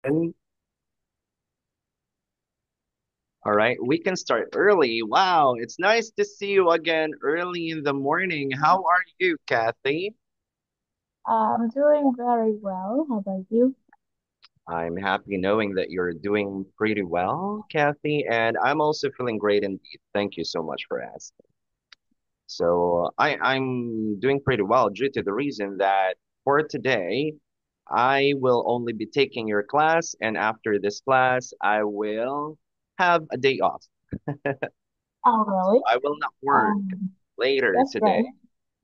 And all right, we can start early. Wow, it's nice to see you again early in the morning. How are you, Kathy? I'm doing very well. How about you? I'm happy knowing that you're doing pretty well, Kathy, and I'm also feeling great indeed. Thank you so much for asking. So I'm doing pretty well due to the reason that for today, I will only be taking your class, and after this class, I will have a day off. Oh, really? I will not work Um, later that's today. great.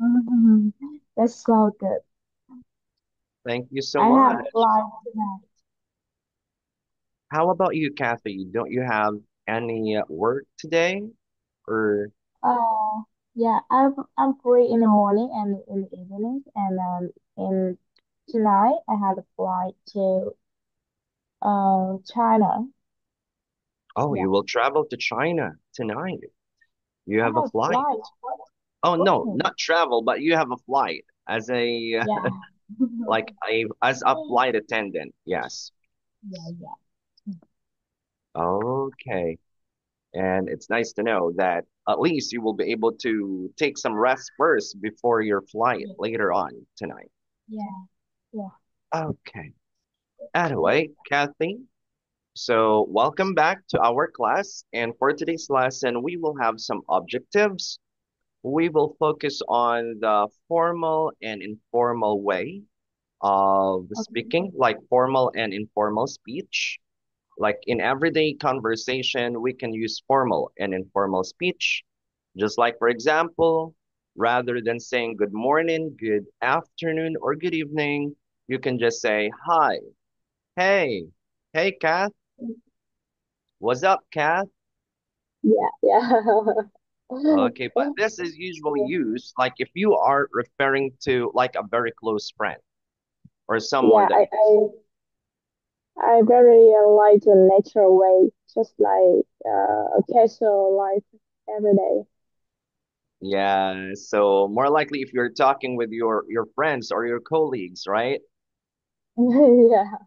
Mhm. That's so good. Thank you so I have much. flight tonight. How about you, Kathy? Don't you have any work today? Or, Yeah, I'm free in the morning and in the evening, and in tonight I had a flight to China. oh, Yeah, you will travel to China tonight. You I have a have flight. flight. Oh, no, Oh, not travel, but you have a flight as a, yeah. as a flight attendant. Yes. Yeah, yeah. Okay. And it's nice to know that at least you will be able to take some rest first before your flight Yeah, later on tonight. yeah, yeah. Okay. Anyway, Kathy, so welcome back to our class. And for today's lesson, we will have some objectives. We will focus on the formal and informal way of Okay. speaking, like formal and informal speech. Like in everyday conversation, we can use formal and informal speech. Just like, for example, rather than saying good morning, good afternoon, or good evening, you can just say hi, hey, hey, Kath, what's up, Kath? Yeah, yeah. Okay, but this is usually used like if you are referring to like a very close friend or someone Yeah, that I very like the natural way, just like a casual life every day. yeah, so more likely if you're talking with your friends or your colleagues, right? Yeah.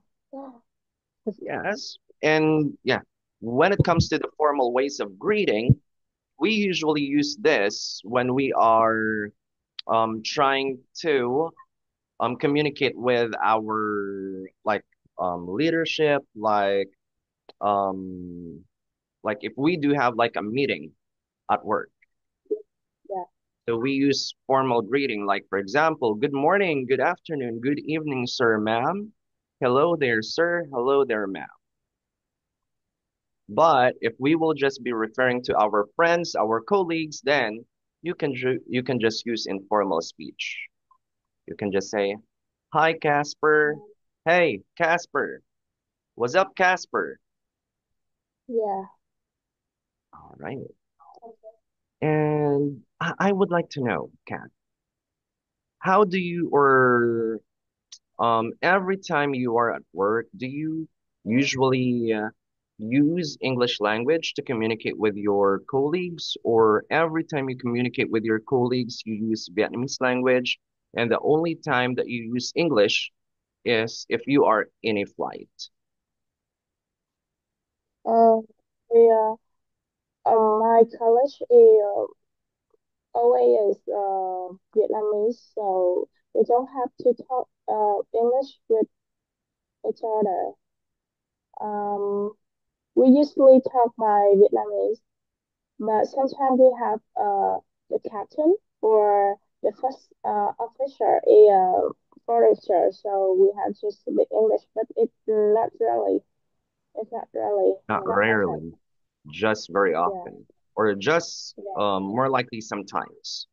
Yes. And yeah, when it comes to the formal ways of greeting, we usually use this when we are trying to communicate with our leadership, um like if we do have like a meeting at work. Yeah, So we use formal greeting, like for example, good morning, good afternoon, good evening, sir, ma'am. Hello there, sir. Hello there, ma'am. But if we will just be referring to our friends, our colleagues, then you can just use informal speech. You can just say, "Hi, Casper. Hey, Casper. What's up, Casper?" yeah. All right. And I would like to know, Kat, how do you or every time you are at work, do you usually use English language to communicate with your colleagues, or every time you communicate with your colleagues, you use Vietnamese language, and the only time that you use English is if you are in a flight? Um, yeah. My college is always Vietnamese, so we don't have to talk English with each other. Um, we usually talk by Vietnamese. But sometimes we have the captain or the first officer a foreigner, so we have to speak English, but it's not really Not that often. rarely, just very Yeah, often, or just yeah, more likely sometimes.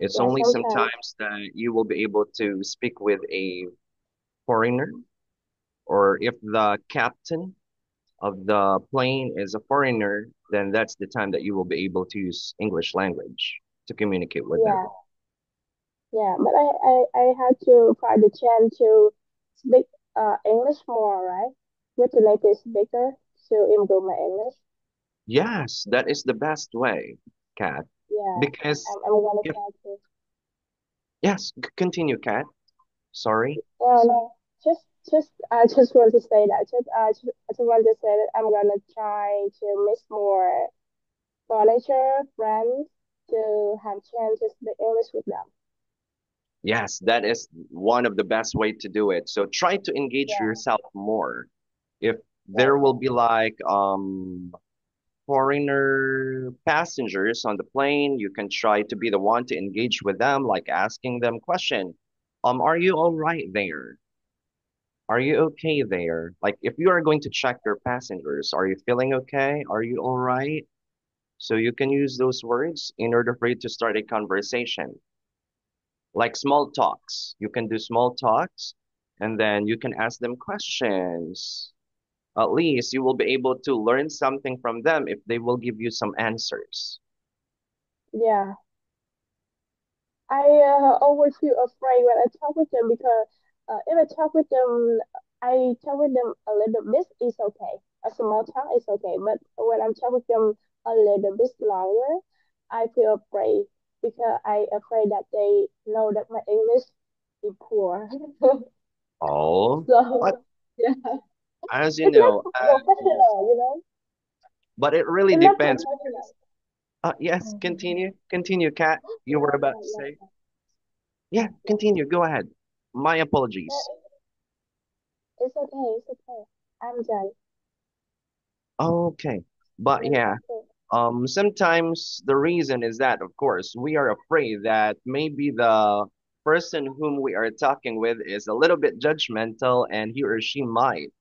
It's yeah. only Sometimes, sometimes that you will be able to speak with a foreigner, or if the captain of the plane is a foreigner, then that's the time that you will be able to use English language to communicate with them. yeah, yeah. But I had to find the chance to speak English more, right? With the native speaker to improve my English. Yes, that is the best way, Kat. Yeah, Because I'm gonna if, try to. yes, continue, Kat. Sorry. No, no, just I just want to say that I just want to say that I'm gonna try to miss more furniture friends to have chance to speak English with them. Yes, that is one of the best way to do it. So try to engage Yeah, yourself more. If yeah, there will be like foreigner passengers on the plane, you can try to be the one to engage with them, like asking them question. Are you all right there? Are you okay there? Like if you are going to check your passengers, are you feeling okay? Are you all right? So you can use those words in order for you to start a conversation. Like small talks. You can do small talks and then you can ask them questions. At least you will be able to learn something from them if they will give you some answers. yeah. I always feel afraid when I talk with them because if I talk with them, I talk with them a little bit, it's okay. A small talk is okay, but when I'm talking with them a little bit longer, I feel afraid because I afraid that they know that my English is poor. Oh, but So yeah, as you it's not know, professional. but it really It's not depends. professional. Yes, continue. Continue, Kat. You were Yeah, about yeah, to say. yeah, Yeah, yeah. continue. Go ahead. My apologies. Yeah, it's okay, it's okay. I'm done. Okay. But yeah, Okay. sometimes the reason is that, of course, we are afraid that maybe the person whom we are talking with is a little bit judgmental and he or she might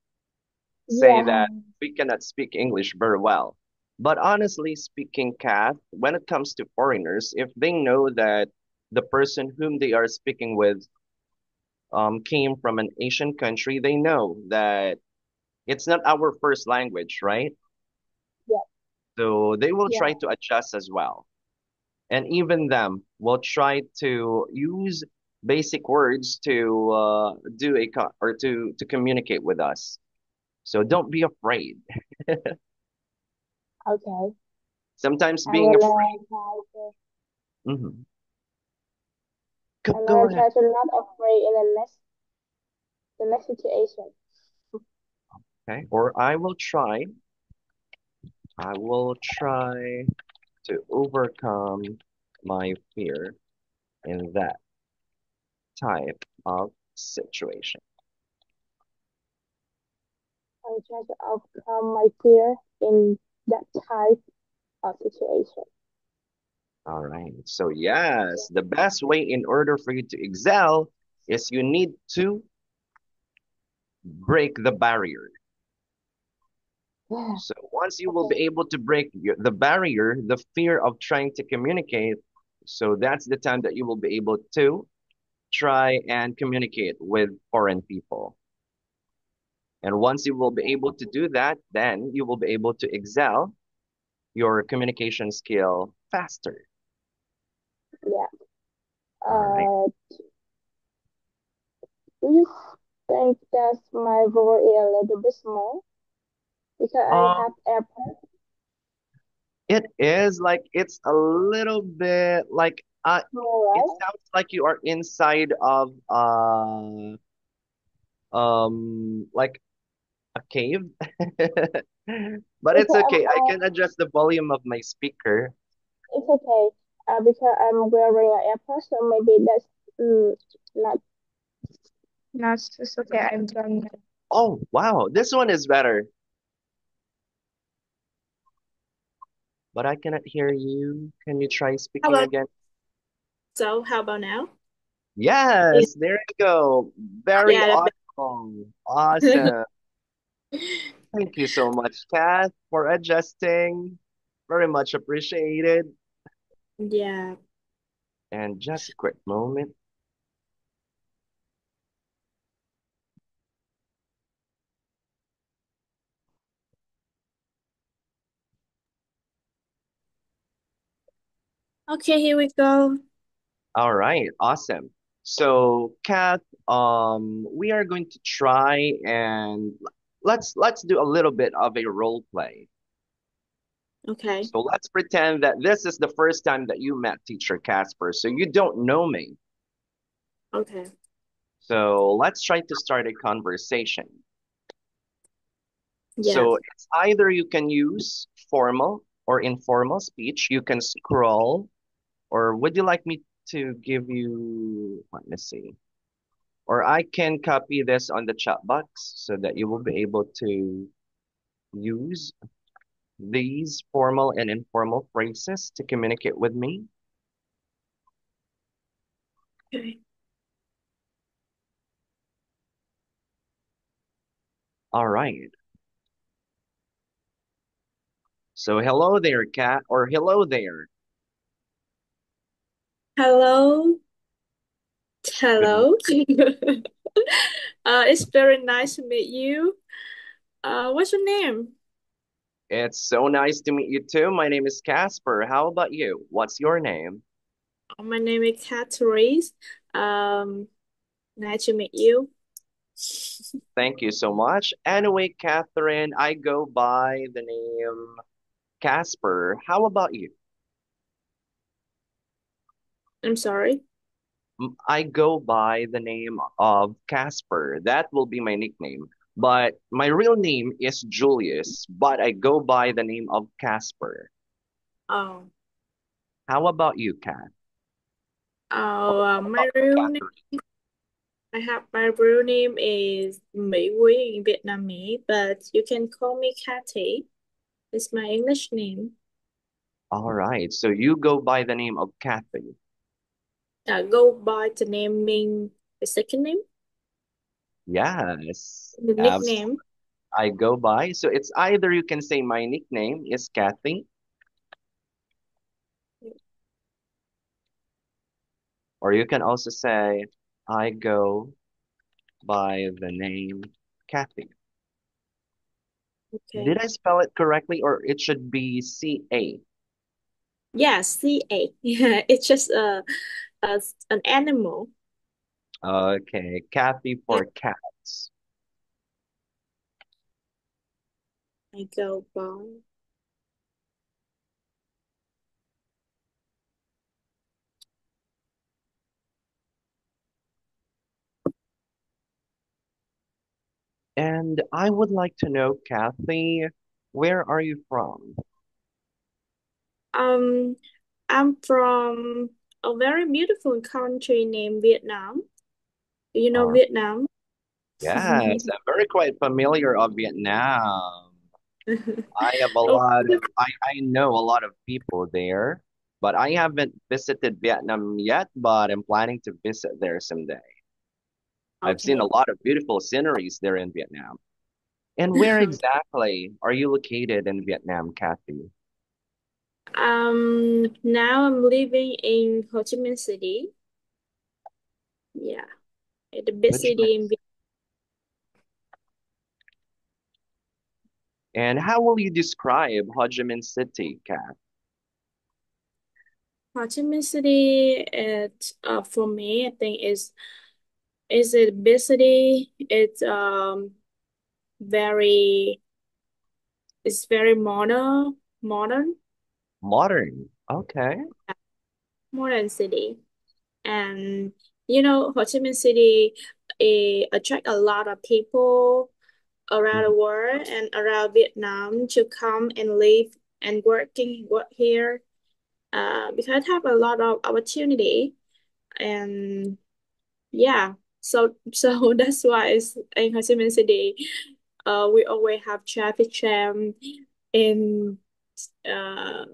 say Yeah, that we cannot speak English very well. But honestly speaking, Kath, when it comes to foreigners, if they know that the person whom they are speaking with came from an Asian country, they know that it's not our first language, right? yeah, So they will try yeah. to adjust as well. And even them will try to use basic words to do or to communicate with us. So don't be afraid. Okay. Sometimes I'm being gonna afraid. try to. Mhm. I'm Go gonna ahead. try to not afraid in the next situation. Okay. Or I will try to overcome my fear in that type of situation. I'm trying to overcome my fear in that type of situation. All right. So yes, the best way in order for you to excel is you need to break the barrier. Yeah. So once you will Okay. be able to break the barrier, the fear of trying to communicate, so that's the time that you will be able to try and communicate with foreign people. And once you will be able to do that, then you will be able to excel your communication skill faster. Yeah. All right. Uh, do you think that my voice is a little bit small because I Um, have AirPods? it is like it's a little bit like Small, it right? sounds like you are inside of like a cave. But it's Because okay. I can adjust the volume of my speaker. it's okay. Because I'm wearing an AirPods, so maybe that's not. No, it's okay. I'm done. Oh, wow. This one is better. But I cannot hear you. Can you try How speaking about again? so? How about now? Yeah, Yes, there you go. Very yeah, awesome. Awesome. Thank you so much, Kath, for adjusting. Very much appreciated. yeah. And just a quick moment. Okay, here we go. All right, awesome. So, Kath, we are going to try and let's do a little bit of a role play. Okay, So let's pretend that this is the first time that you met teacher Casper, so you don't know me. okay, So let's try to start a conversation. Yeah. So it's either you can use formal or informal speech. You can scroll, or would you like me to give you, let me see, or I can copy this on the chat box so that you will be able to use these formal and informal phrases to communicate with me. Okay. All right. So hello there, Kat, or hello there. Hello. Good. Hello. It's very nice to meet you. What's your name? It's so nice to meet you too. My name is Casper. How about you? What's your name? My name is Catherine. Um, Nice to meet you. Thank you so much. Anyway, Catherine, I go by the name Casper. How about you? I'm sorry. I go by the name of Casper. That will be my nickname. But my real name is Julius, but I go by the name of Casper. Oh, How about you, Kat? How my about you, real name. Catherine? My real name is Mỹ Quý in Vietnamese, but you can call me Cathy. It's my English name. All right, so you go by the name of Kathy. Go by the name mean the second name, Yes, the absolutely. nickname. I go by. So it's either you can say my nickname is Kathy, or you can also say I go by the name Kathy. Did Okay. I spell it correctly, or it should be CA? Yeah, CA. Yeah, it's just an animal. Okay, Kathy Yeah, for cats. I go by. And I would like to know, Kathy, where are you from? Um, I'm from a very beautiful country named Vietnam. Do you know Or Vietnam? yes, I'm very quite familiar of Vietnam. I have a Oh, lot of I know a lot of people there, but I haven't visited Vietnam yet, but I'm planning to visit there someday. I've seen a okay. lot of beautiful sceneries there in Vietnam. And where exactly are you located in Vietnam, Kathy? Now I'm living in Ho Chi Minh City. Yeah, the big Which one? city in And how will you describe Ho Chi Minh City, Kath? Ho Chi Minh City. It For me, I think is a big city. Very it's very Modern. Okay. modern city. And Ho Chi Minh City attract a lot of people around the Mhm. world and around Vietnam to come and live and work here because it have a lot of opportunity. And yeah, so that's why it's in Ho Chi Minh City. We always have traffic jam and uh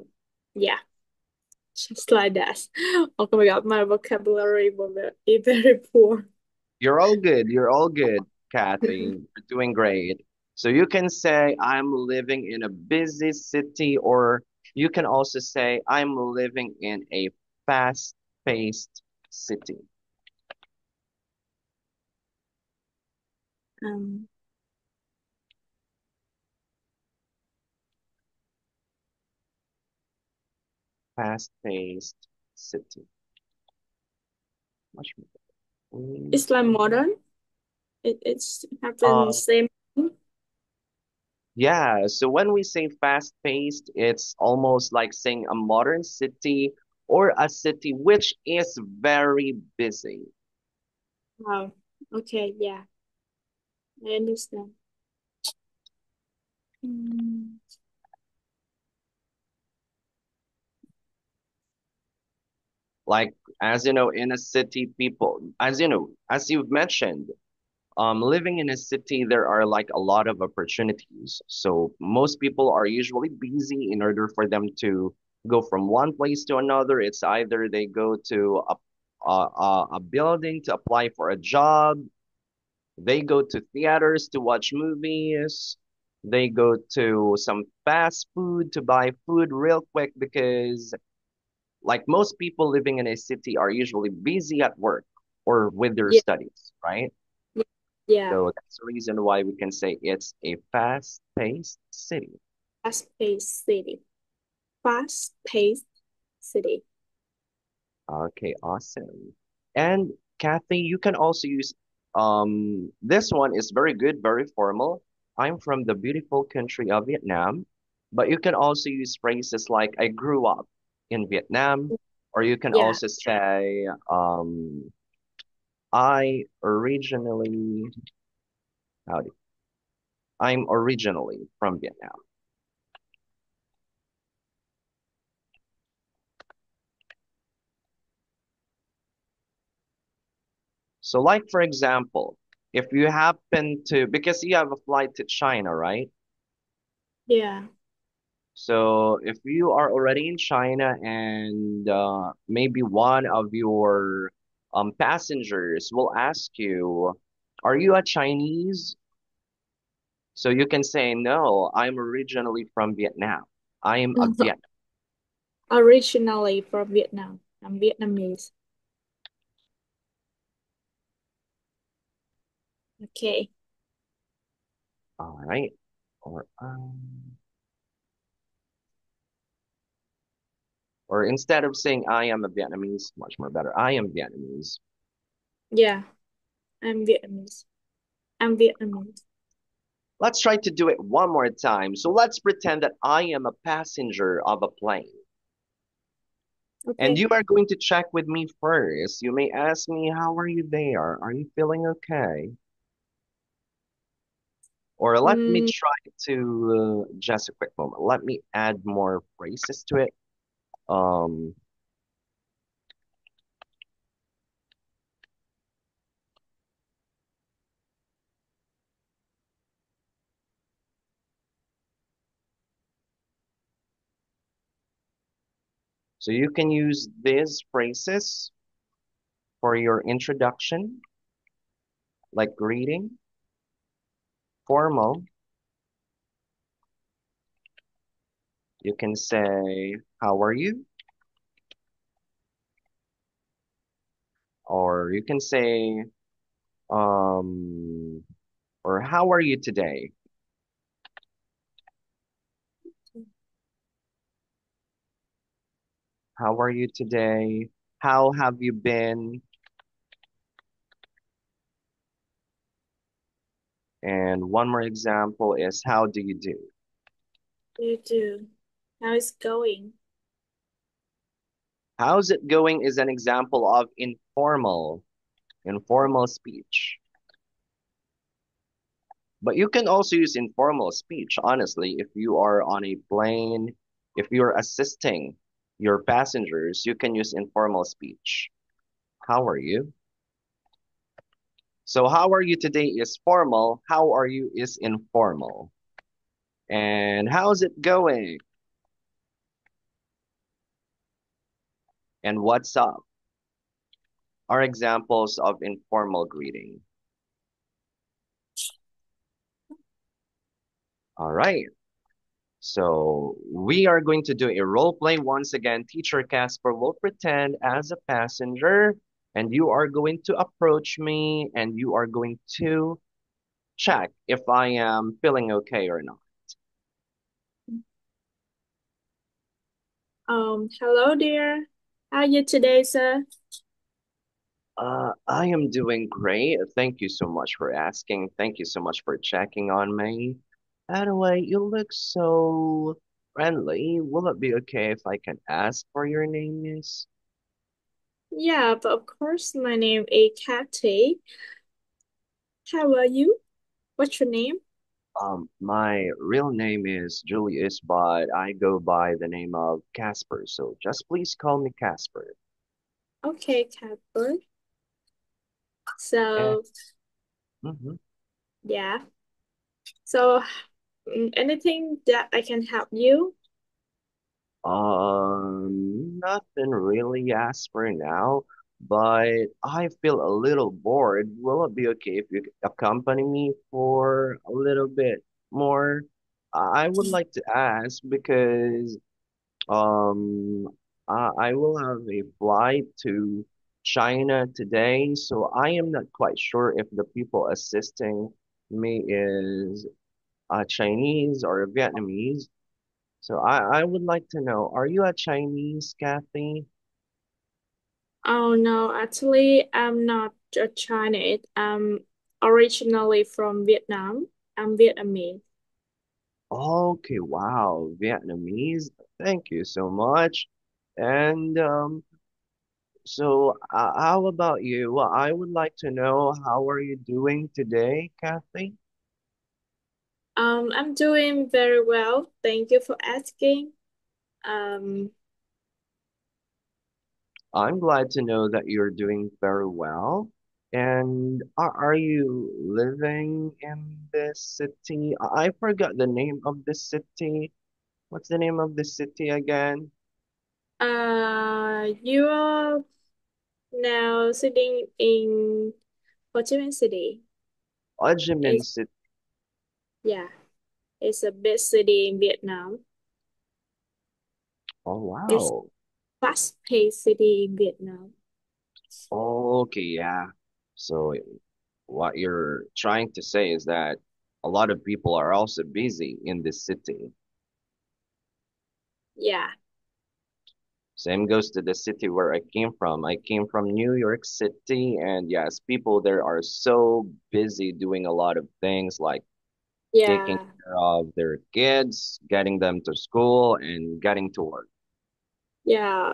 yeah, just like that. Oh my God, my vocabulary is very poor. You're all good. You're all good, Kathy. You're doing great. So you can say, I'm living in a busy city, or you can also say, I'm living in a fast-paced city. Um, Fast-paced city. Much more. it's like modern. It's Uh, happens same. yeah, so when we say fast-paced, it's almost like saying a modern city or a city which is very busy. Wow. Okay, yeah, I understand. Mm, Like, as you know, in a city, people, as you know, as you've mentioned, living in a city, there are like a lot of opportunities. So most people are usually busy in order for them to go from one place to another. It's either they go to a building to apply for a job, they go to theaters to watch movies, they go to some fast food to buy food real quick because like most people living in a city are usually busy at work or with their yeah, studies, right? yeah, So that's the reason why we can say it's a fast-paced city. fast-paced city. Fast-paced city. Okay, awesome. And Kathy, you can also use this one is very good, very formal. I'm from the beautiful country of Vietnam, but you can also use phrases like I grew up in Vietnam, or you can Yeah. also say I originally howdy. I'm originally from Vietnam. So, like for example, if you happen to, because you have a flight to China, right? Yeah. So, if you are already in China and maybe one of your passengers will ask you, "Are you a Chinese?" So you can say, "No, I'm originally from Vietnam. I am a Viet." Originally from Vietnam. I'm Vietnamese. Okay. All right. Or or instead of saying I am a Vietnamese, much more better. I am Vietnamese. Yeah, I'm Vietnamese. I'm Vietnamese. Let's try to do it one more time. So let's pretend that I am a passenger of a plane. And Okay. you are going to check with me first. You may ask me, how are you there? Are you feeling okay? Or let me Mm, try to, just a quick moment. Let me add more phrases to it. Um, so you can use these phrases for your introduction, like greeting, formal. You can say, how are you? Or you can say, um, or how are you today? How are you today? How have you been? And one more example is how do you do? you do. How is going? How's it going is an example of informal speech. But you can also use informal speech, honestly, if you are on a plane, if you're assisting your passengers, you can use informal speech. How are you? So how are you today is formal, how are you is informal. And how's it going? And what's up are examples of informal greeting. All right. So we are going to do a role play once again. Teacher Casper will pretend as a passenger, and you are going to approach me and you are going to check if I am feeling okay or not. Hello dear. How are you today, sir? I am doing great. Thank you so much for asking. Thank you so much for checking on me. Anyway, you look so friendly. Will it be okay if I can ask for your name, miss? Yeah, but of course my name is Kathy. How are you? What's your name? My real name is Julius, but I go by the name of Casper, so just please call me Casper. Okay, Catbird. And So, mhm. yeah. So, anything that I can help you? Nothing really as for now, but I feel a little bored. Will it be okay if you accompany me for a little bit more? I would like to ask because Um, I will have a flight to China today, so I am not quite sure if the people assisting me is Chinese or Vietnamese. So I would like to know, are you a Chinese, Kathy? Oh no, actually, I'm not a Chinese. I'm originally from Vietnam. I'm Vietnamese. Okay, wow, Vietnamese. Thank you so much. And how about you? Well, I would like to know how are you doing today, Kathy? I'm doing very well. Thank you for asking. Um, I'm glad to know that you're doing very well. And are you living in this city? I forgot the name of the city. What's the name of the city again? you are now sitting in Ho Chi Minh City. Ho Chi Minh It's City. yeah, it's a big city in Vietnam. Oh, It's wow. fast-paced city in Vietnam. Okay, yeah. So what you're trying to say is that a lot of people are also busy in this city. Yeah, Same goes to the city where I came from. I came from New York City, and yes, people there are so busy doing a lot of things like taking yeah, care of their kids, getting them to school, and getting to work. yeah.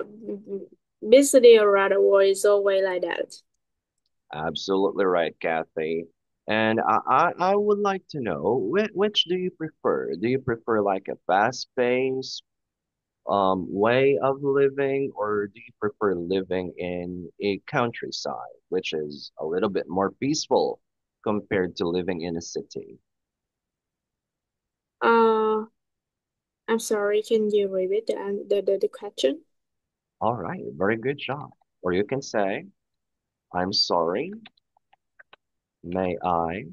Big city around the world is always like that. Absolutely right, Kathy. And I would like to know which do you prefer? Do you prefer like a fast-paced way of living, or do you prefer living in a countryside, which is a little bit more peaceful compared to living in a city? Uh, I'm sorry. Can you repeat the question? All right, very good job. Or you can say, I'm sorry, may I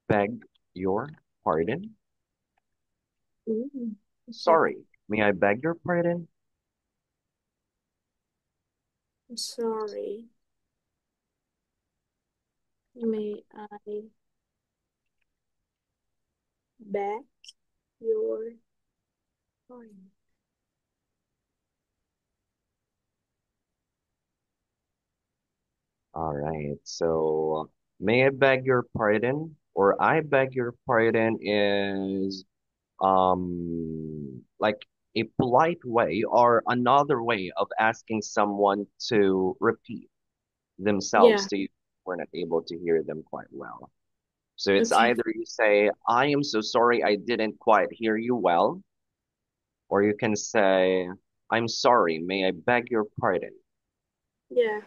beg your pardon? Mm, okay. Sorry, may I beg your pardon? I'm sorry. May I beg your pardon? All right, so may I beg your pardon, or I beg your pardon is like a polite way or another way of asking someone to repeat themselves Yeah. to you. We're not able to hear them quite well. So it's Okay. either you say, I am so sorry I didn't quite hear you well, or you can say, I'm sorry, may I beg your pardon? Yeah.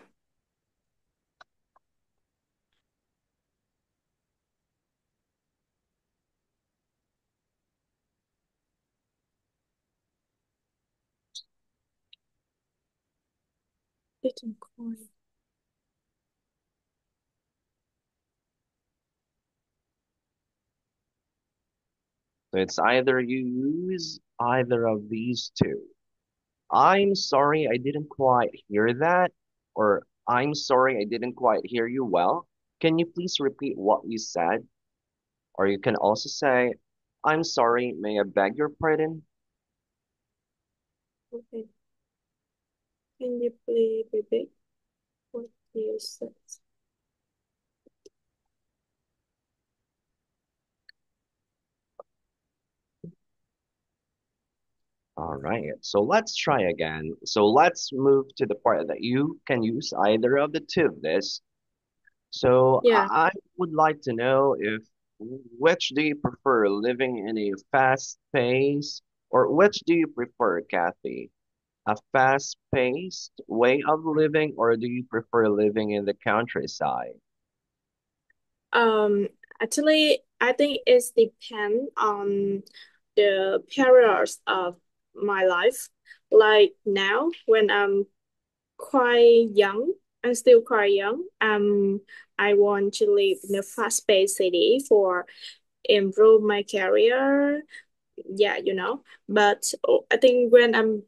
You can call. So it's either you use either of these two. I'm sorry I didn't quite hear that, or I'm sorry I didn't quite hear you well. Can you please repeat what you said? Or you can also say, I'm sorry, may I beg your pardon? Okay. Can you please repeat what you said? All All right. So let's try again. So let's move to the part that you can use either of the two of this. So Yeah. I would like to know if which do you prefer, living in a fast pace, or which do you prefer, Kathy? A fast-paced way of living, or do you prefer living in the countryside? Um, Actually, I think it's depend on the periods of my life. Like now, when I'm quite young, I'm still quite young. I want to live in a fast-paced city for improve my career. Yeah, you know. But I think when I'm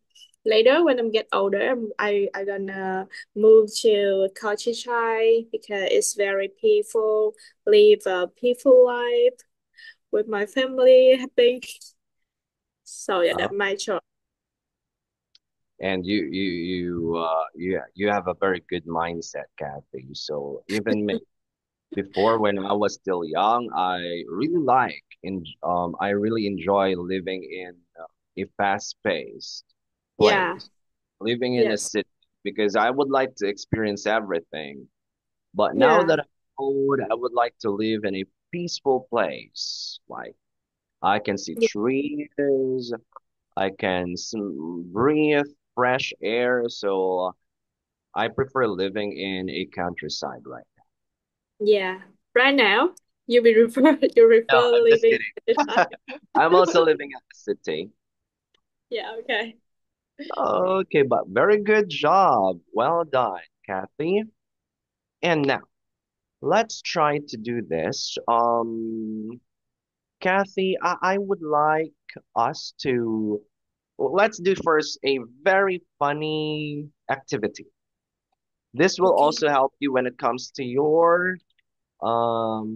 later, when I'm get older, I gonna move to countryside because it's very peaceful, live a peaceful life with my family, I think. So yeah, Oh, that's my choice. and you have a very good mindset, Kathy. So even me, before when I was still young, I really enjoy living in a fast-paced Yeah. place, living in a Yes. city because I would like to experience everything. But now Yeah. that I'm old, I would like to live in a peaceful place. Like I can see Yeah. trees, I can breathe fresh air. So I prefer living in a countryside right Yeah. Right now, you now. No, prefer I'm just living in the kidding. city. I'm also living in the city. Yeah, okay. Okay, but very good job. Well done, Kathy. And now let's try to do this. Kathy, I would like us to let's do first a very funny activity. This will Okay. also help you when it comes to your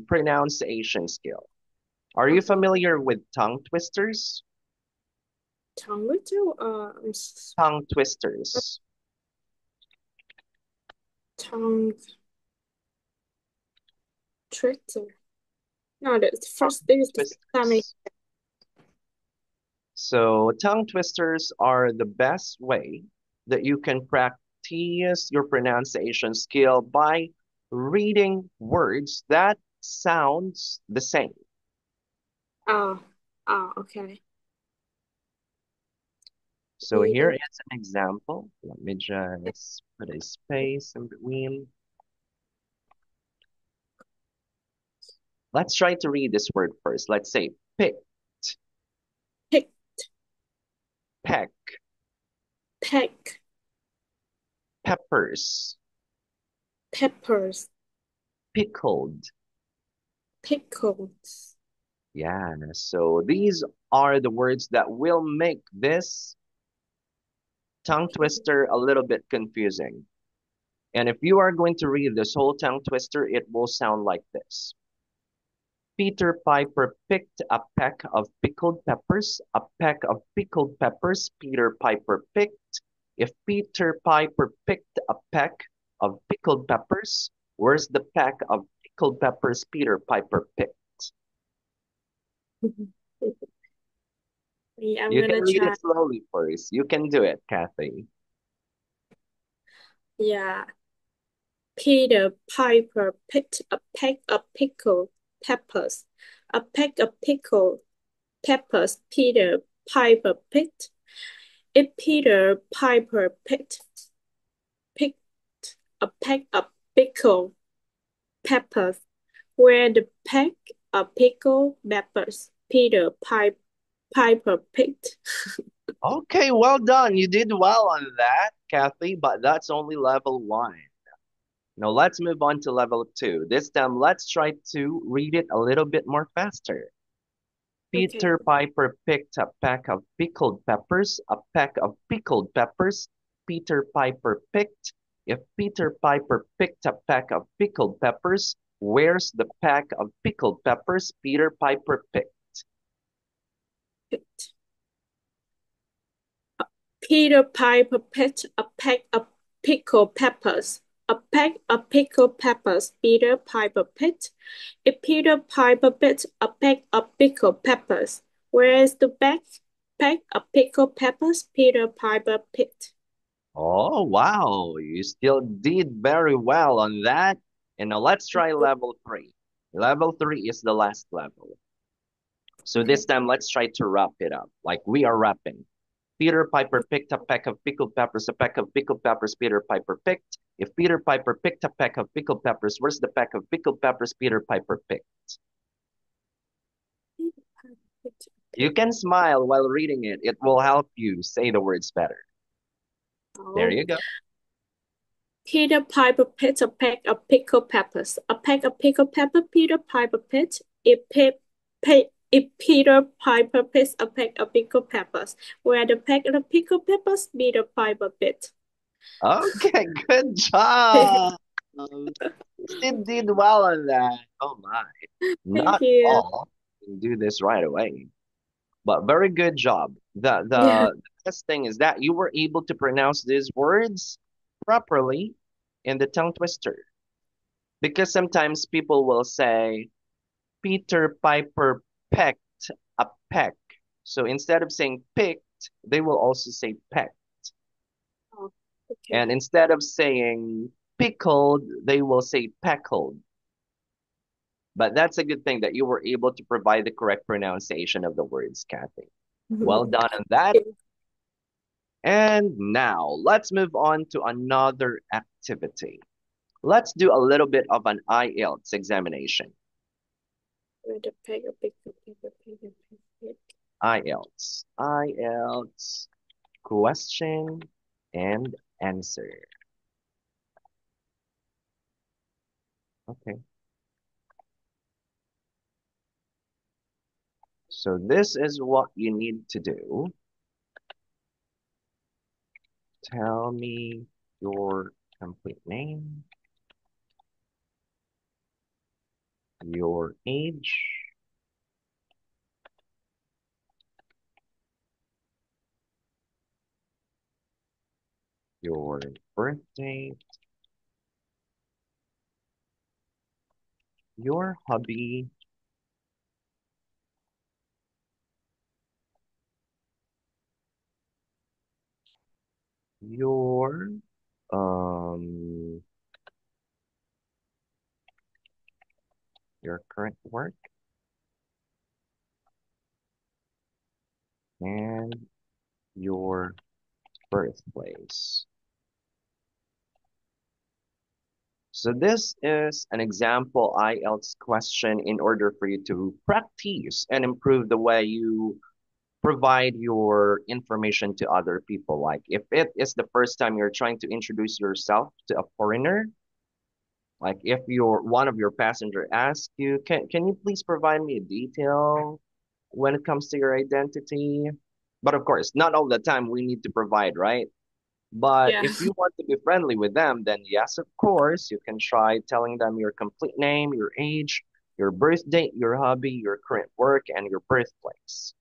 pronunciation skill. Are you Okay. familiar with tongue twisters? Tongue little Tongue twisters. tongue twister. No, the Tongue first thing is the first time I twisters. So, tongue twisters are the best way that you can practice your pronunciation skill by reading words that sounds the same. oh okay. So here Peter. is an example. Let me just put a space in between. Let's try to read this word first. Let's say pick, Pick, peck, peck, peppers, peppers, pickled. pickles. Yeah, so these are the words that will make this tongue twister a little bit confusing. And if you are going to read this whole tongue twister, it will sound like this. Peter Piper picked a peck of pickled peppers. A peck of pickled peppers Peter Piper picked. If Peter Piper picked a peck of pickled peppers, where's the peck of pickled peppers Peter Piper picked? Yeah, I'm You can gonna read try. it slowly first. You can do it, Kathy. Yeah. Peter Piper picked a peck of pickled peppers. A peck of pickled peppers Peter Piper picked. If Peter Piper picked a peck of pickled peppers, where the peck of pickled peppers Piper picked. Okay, well done. You did well on that, Kathy, but that's only level one. Now let's move on to level two. This time, let's try to read it a little bit more faster. Okay. Peter Piper picked a peck of pickled peppers, a peck of pickled peppers. Peter Piper picked. If Peter Piper picked a peck of pickled peppers, where's the peck of pickled peppers Peter Piper picked? Picked. Peter Piper picked a peck of pickled peppers. A peck of pickled peppers Peter Piper picked. If Peter Piper picked a peck of pickled peppers, where's the peck of pickled peppers, Peter Piper picked. Oh, wow. You still did very well on that. And now let's try level 3. Level 3 is the last level. So this Okay. time, let's try to wrap it up. Like we are wrapping. Peter Piper picked a peck of pickled peppers, a peck of pickled peppers Peter Piper picked. If Peter Piper picked a peck of pickled peppers, where's the peck of pickled peppers Peter Piper picked? Peter Piper picked a You peck. can smile while reading it. It will help you say the words better. There Oh. you go. Peter Piper picked a peck of pickled peppers. A peck of pickled pepper Peter Piper picked. If Peter Piper picks a peck of pickled peppers, where the peck of pickled peppers Peter Piper picked. Okay, good job. You still did well on that. Oh my. Thank Not you. all can do this right away, but very good job. Yeah. The best thing is that you were able to pronounce these words properly in the tongue twister. Because sometimes people will say, Peter Piper pecked a peck. So instead of saying picked, they will also say peck. Oh, And okay. instead of saying pickled, they will say peckled. But that's a good thing that you were able to provide the correct pronunciation of the words, Kathy. Well done on that. And now let's move on to another activity. Let's do a little bit of an IELTS examination. Where the peck of pickled pepper Peter Piper picked. IELTS question and answer. Okay. So this is what you need to do. Tell me your complete name, your age, your birthday, your hobby, your um your current work, and your birthplace. So this is an example IELTS question in order for you to practice and improve the way you provide your information to other people. Like if it is the first time you're trying to introduce yourself to a foreigner, like if your one of your passenger asks you, can you please provide me a detail when it comes to your identity? But of course, not all the time we need to provide, right? But Yeah. if you want to be friendly with them, then yes, of course, you can try telling them your complete name, your age, your birth date, your hobby, your current work, and your birthplace.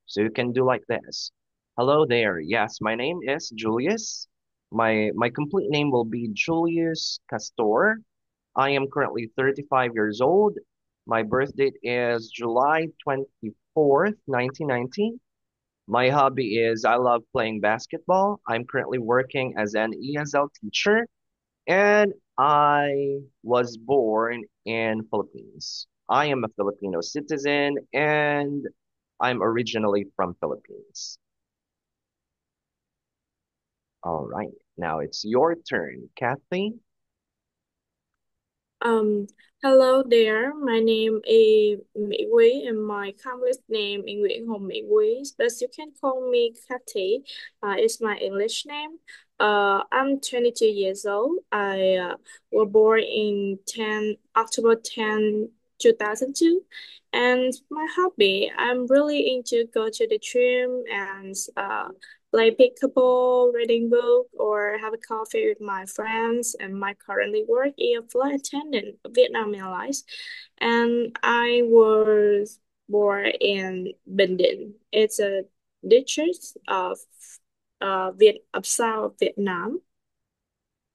So you can do like this. Hello there. Yes, my name is Julius. My complete name will be Julius Castor. I am currently 35 years old. My birth date is July 24th, 1990. My hobby is I love playing basketball. I'm currently working as an ESL teacher, and I was born in Philippines. I am a Filipino citizen, and I'm originally from Philippines. All right, now it's your turn, Kathy. Um, Hello there. My name is Mỹ Quý and my complete name is Nguyễn Hồng Mỹ Quý, but you can call me Kathy. It's my English name. I'm 22 years old. I was born in October 10, 2002. And my hobby, I'm really into go to the gym and play pickleball, reading book, or have a coffee with my friends. And my currently work is a flight attendant of Vietnam Airlines. And I was born in Bình Định. It's a district of South Vietnam.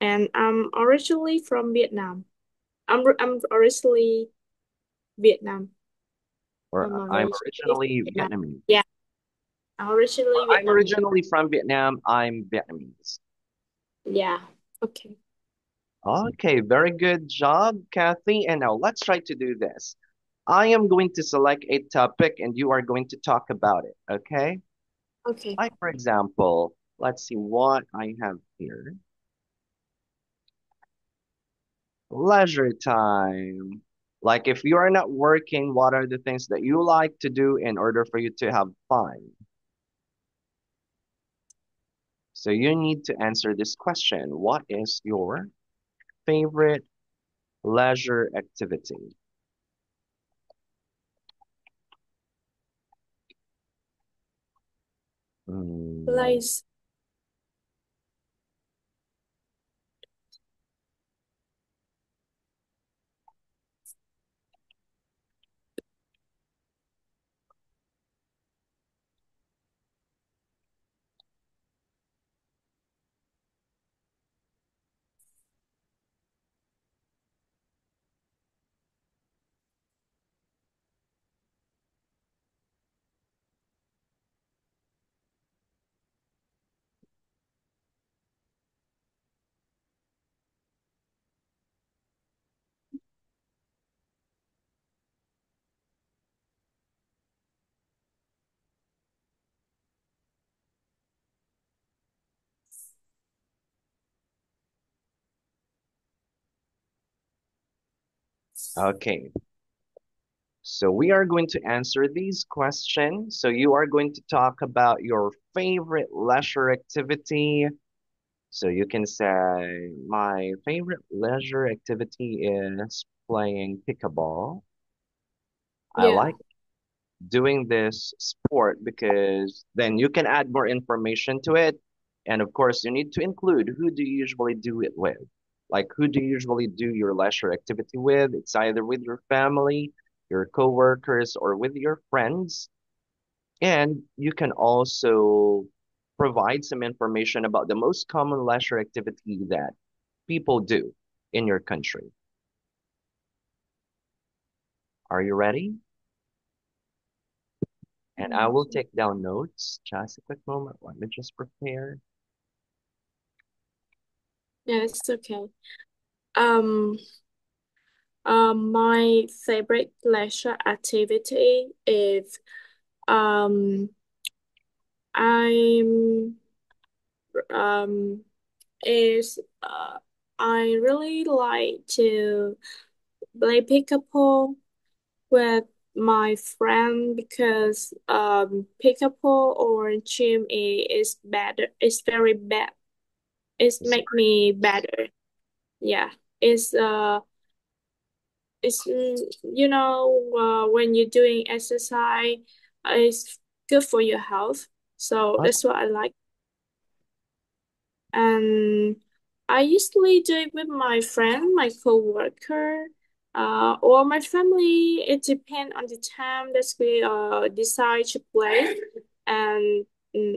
And I'm originally from Vietnam. I'm originally Vietnam. Or I'm I'm originally originally Vietnam. Vietnamese. Yeah. Originally I'm Vietnamese. originally from Vietnam. I'm Vietnamese. Yeah. Okay. Okay, very good job, Kathy. And now let's try to do this. I am going to select a topic and you are going to talk about it, okay? Okay. Like, for example, let's see what I have here. Leisure time. Like, if you are not working, what are the things that you like to do in order for you to have fun? So you need to answer this question. What is your favorite leisure activity? Hmm, Place. okay, so we are going to answer these questions. So you are going to talk about your favorite leisure activity. So you can say, my favorite leisure activity is playing pickleball. I Yeah. like doing this sport because then you can add more information to it. And of course, you need to include who do you usually do it with? Like, who do you usually do your leisure activity with? It's either with your family, your coworkers, or with your friends. And you can also provide some information about the most common leisure activity that people do in your country. Are you ready? And I will take down notes. Just a quick moment. Let me just prepare. Yeah, it's okay. Um, my favorite leisure activity is um I'm um is I really like to play pickleball with my friend because pickleball or gym is better. It's very bad. It's Is make me better. Yeah. It's it's when you're doing exercise, it's good for your health. So what? that's what I like. And I usually do it with my friend, my coworker, or my family. It depends on the time that we decide to play. And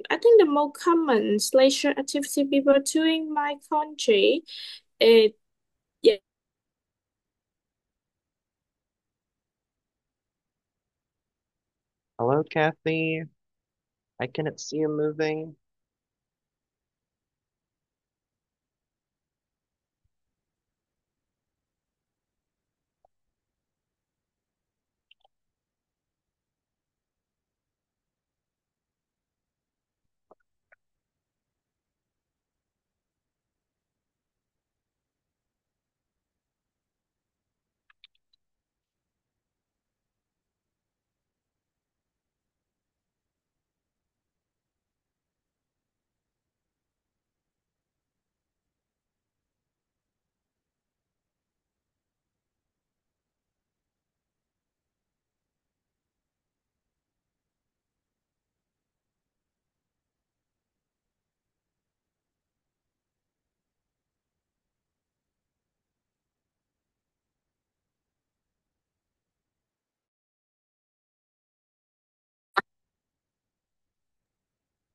I think the more common leisure activity people do in my country, it yeah. Hello, Kathy. I cannot see you moving.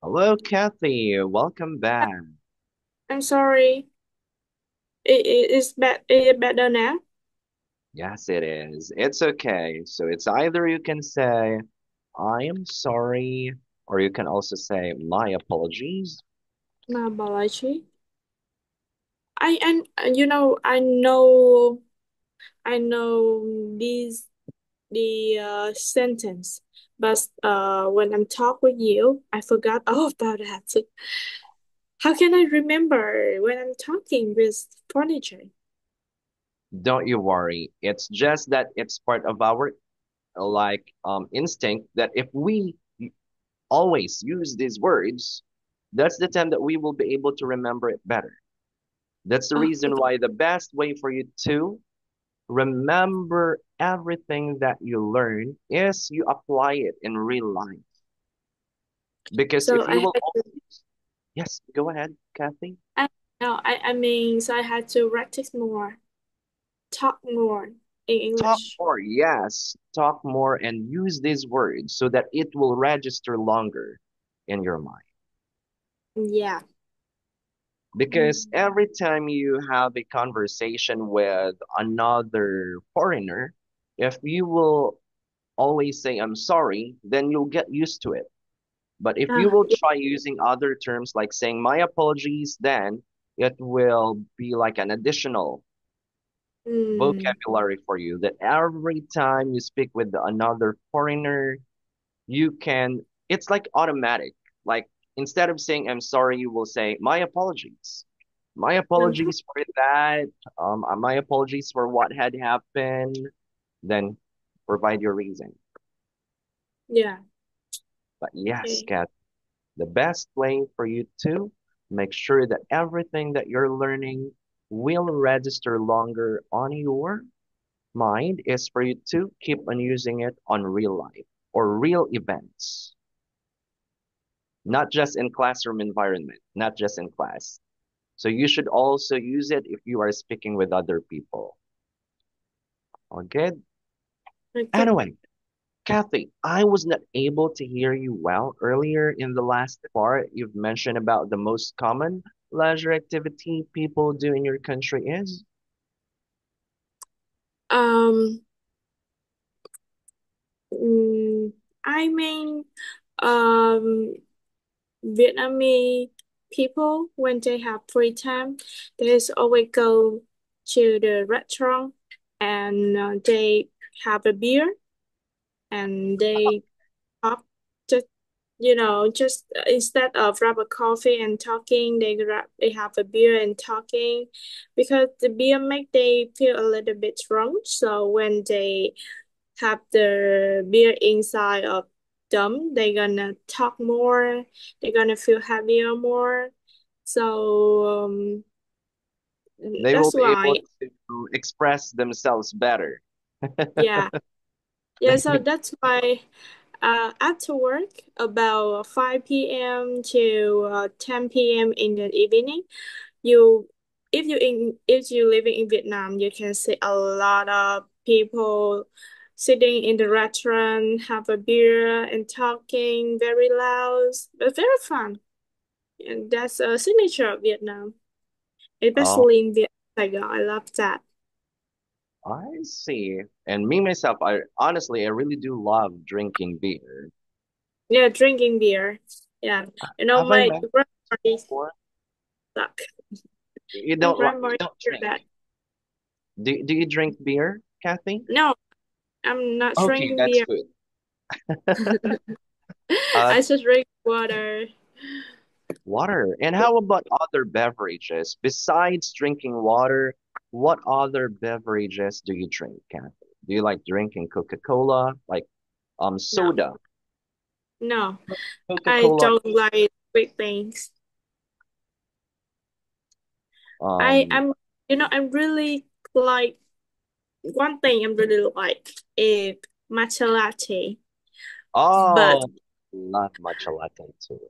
Hello, Kathy. Welcome back. I'm sorry. It's better now. Yes, it is. It's okay. So it's either you can say, I am sorry, Or you can also say, my apologies. My apology. I know these the sentence, but when I'm talk with you, I forgot all about that. How can I remember when I'm talking with furniture? Don't you worry. It's just that it's part of our instinct that if we always use these words, that's the time that we will be able to remember it better. That's the Oh, reason okay. why the best way for you to remember everything that you learn is you apply it in real life. Because So if I you will had to, always, yes, go ahead, Kathy. I no, I mean, so I had to practice more, talk more in Talk English. more, yes, talk more and use these words so that it will register longer in your mind. Yeah. Because Mm. every time you have a conversation with another foreigner, if you will always say, I'm sorry, then you'll get used to it. But if you will Yeah. try using other terms like saying, my apologies, then it will be like an additional Mm. vocabulary for you that every time you speak with another foreigner, you can, it's like automatic. Like instead of saying, I'm sorry, you will say, my apologies. My Okay. apologies for that. My apologies for what had happened. Then provide your reason. Yeah. But yes, Okay. Kat, the best way for you to make sure that everything that you're learning will register longer on your mind is for you to keep on using it on real life or real events, not just in classroom environment, not just in class. So you should also use it if you are speaking with other people. Okay? Okay. Anyway, Kathy, I was not able to hear you well earlier in the last part. You've mentioned about the most common leisure activity people do in your country is. Um. mm, I mean, um, Vietnamese people when they have free time, they always go to the restaurant and they have a beer and they talk. Just just instead of grab a coffee and talking, they have a beer and talking, because the beer make they feel a little bit drunk. So when they have the beer inside of them, they're gonna talk more, they're gonna feel happier more. So They will that's be able why, to express themselves better. yeah, yeah. So that's why, after work, about 5 p.m. to 10 p.m. in the evening, you if you living in Vietnam, you can see a lot of people sitting in the restaurant, have a beer and talking very loud, but very fun. And that's a signature of Vietnam, Oh, especially in Vietnam. Saigon. I love that. I see. And me myself, I honestly, I really do love drinking beer. Yeah, drinking beer. Yeah, Have I my mentioned grandma is before? stuck. My You grandma don't hear drink. that. Do you drink beer, Kathy? No, I'm not Okay, drinking that's beer. good. Uh, I just drink water. Water. And how about other beverages? Besides drinking water, what other beverages do you drink, Kathy? Do you like drinking Coca-Cola, like No, soda? no, I Coca-Cola, don't like sweet things. I um, am, I'm really like, one thing I'm really like is matcha latte, but oh, love matcha latte too.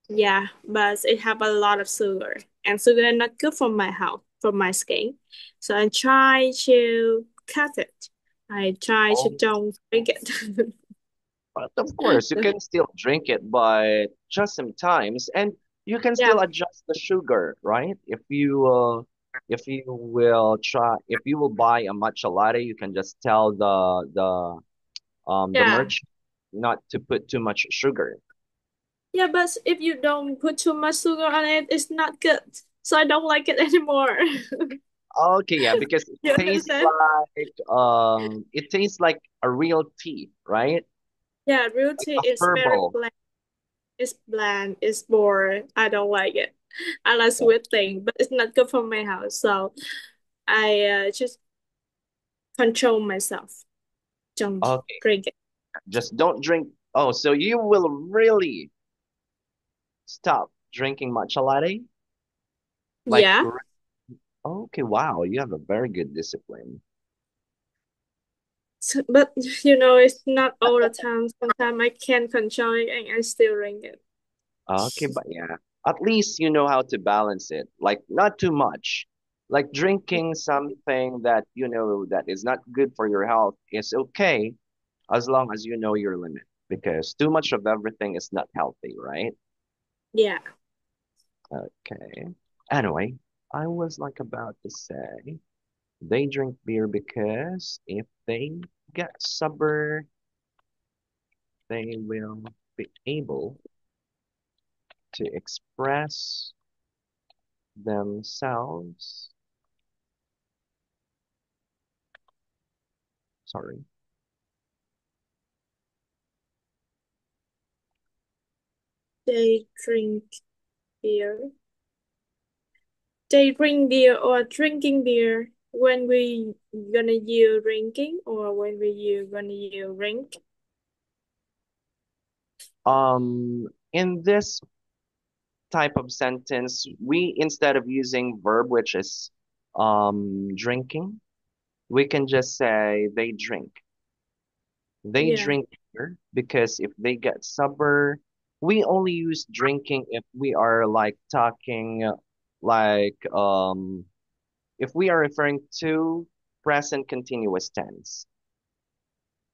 yeah, but it have a lot of sugar, and sugar is not good for my health, for my skin. So I try to cut it. I try to Oh, don't drink it. but of course, you can still drink it, but just sometimes, and you can Yeah, still adjust the sugar, right? If you will try, if you will buy a matcha latte, you can just tell the yeah, merchant not to put too much sugar. Yeah, but if you don't put too much sugar on it, it's not good. So I don't like it anymore. Okay, yeah, because You understand? it tastes like a real tea, right? Yeah, real Like tea a is very herbal. bland. It's bland. It's boring. I don't like it. I like Yeah. sweet thing, but it's not good for my health. So I just control myself. Don't Okay, drink it. just don't drink. Oh, so you will really stop drinking matcha latte? Like, Yeah. okay, wow, you have a very good discipline. So, but you know, it's not all the time. Sometimes I can't control it and I still drink it. Okay, but yeah, at least you know how to balance it. Like, not too much. Like drinking something that you know that is not good for your health is okay as long as you know your limit. Because too much of everything is not healthy, right? Yeah. Okay. Anyway, I was like about to say they drink beer because if they get sober, they will be able to express themselves. Sorry. They drink beer. They drink beer or drinking beer when we gonna use drinking or when we you gonna use drink. In this type of sentence, we instead of using verb, which is drinking, we can just say they drink. They Yeah. drink beer because if they get sober, we only use drinking if we are like talking like if we are referring to present continuous tense.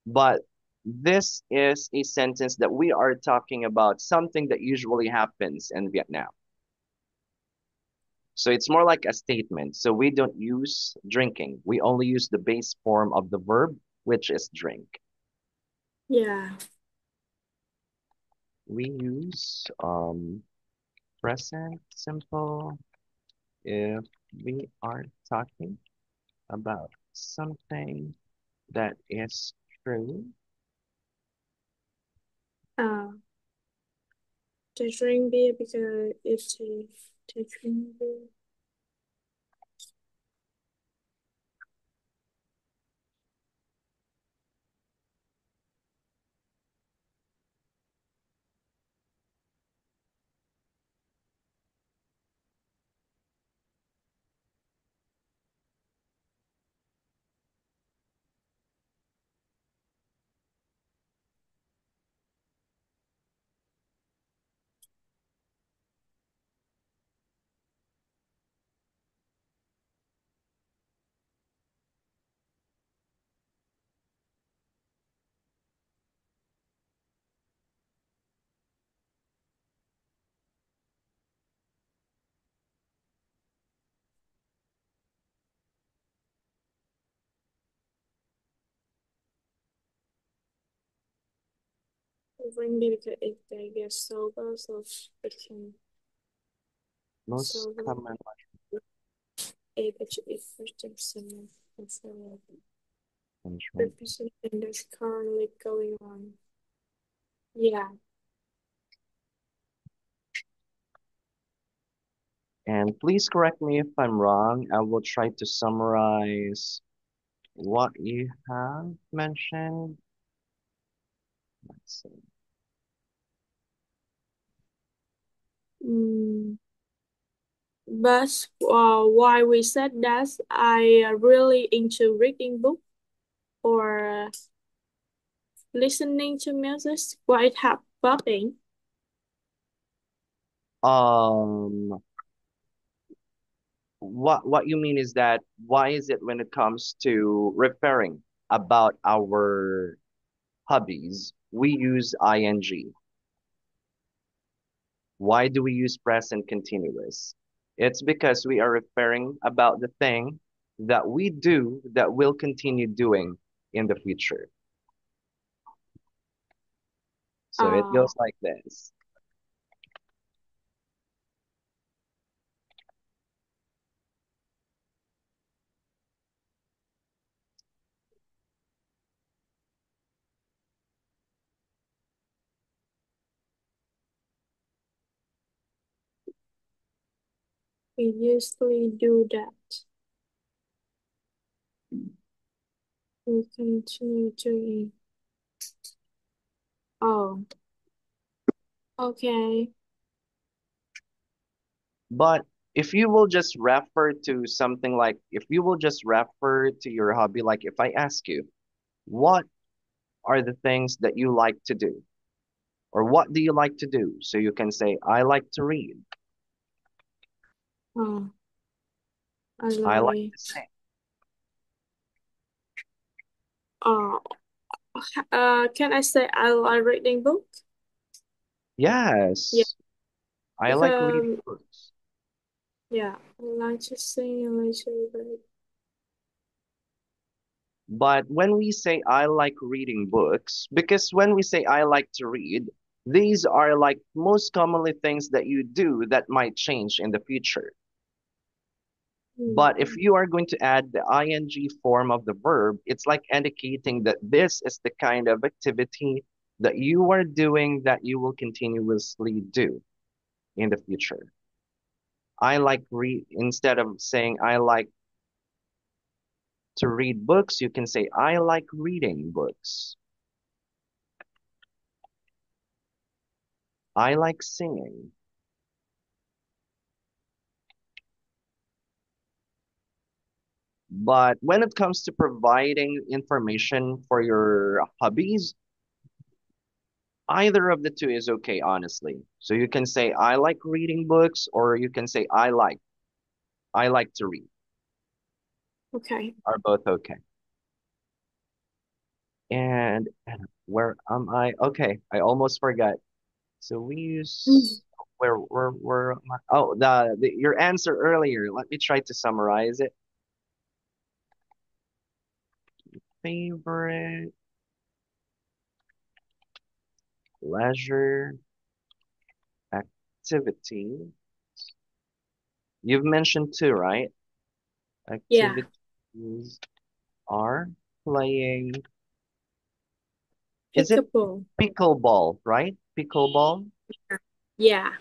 But this is a sentence that we are talking about something that usually happens in Vietnam. So it's more like a statement. So we don't use drinking. We only use the base form of the verb, which is drink. Yeah. We use present simple if we are talking about something that is true. Uh, they drink beer because it's a they drink beer. They drink beer because if they get sober, so they can Most sober common able to express themselves and so and drink. representing that's currently going on. Yeah. And please correct me if I'm wrong. I will try to summarize what you have mentioned. Let's see. Mm. But why we said that I really into reading book or listening to music while it happening. Um, what you mean is that why is it when it comes to referring about our hobbies, we use ing? Why do we use present continuous? It's because we are referring about the thing that we do that we'll continue doing in the future. So it Uh, goes like this. We usually do that. We continue doing. Oh, okay. But if you will just refer to something like, if you will just refer to your hobby, like if I ask you, what are the things that you like to do? Or what do you like to do? So you can say, I like to read. Oh, I I like like. to sing. Uh, can I say I like reading book? Yeah, Yes, I like reading because books. yeah, I like to sing. I like to read. But when we say I like reading books, because when we say I like to read, these are like most commonly things that you do that might change in the future. Mm. But if you are going to add the ing form of the verb, it's like indicating that this is the kind of activity that you are doing that you will continuously do in the future. I like read instead of saying I like to read books, you can say I like reading books. I like singing. But when it comes to providing information for your hobbies, either of the two is okay, honestly. So you can say I like reading books, or you can say I like to read. Okay. Are both okay. And where am I? Okay, I almost forgot. So we Mm. use where am I? Oh, the your answer earlier. Let me try to summarize it. Favorite leisure activity. You've mentioned two, right? Yeah. Activities are playing. Is it Pickable. pickleball, right? Pickleball Yeah.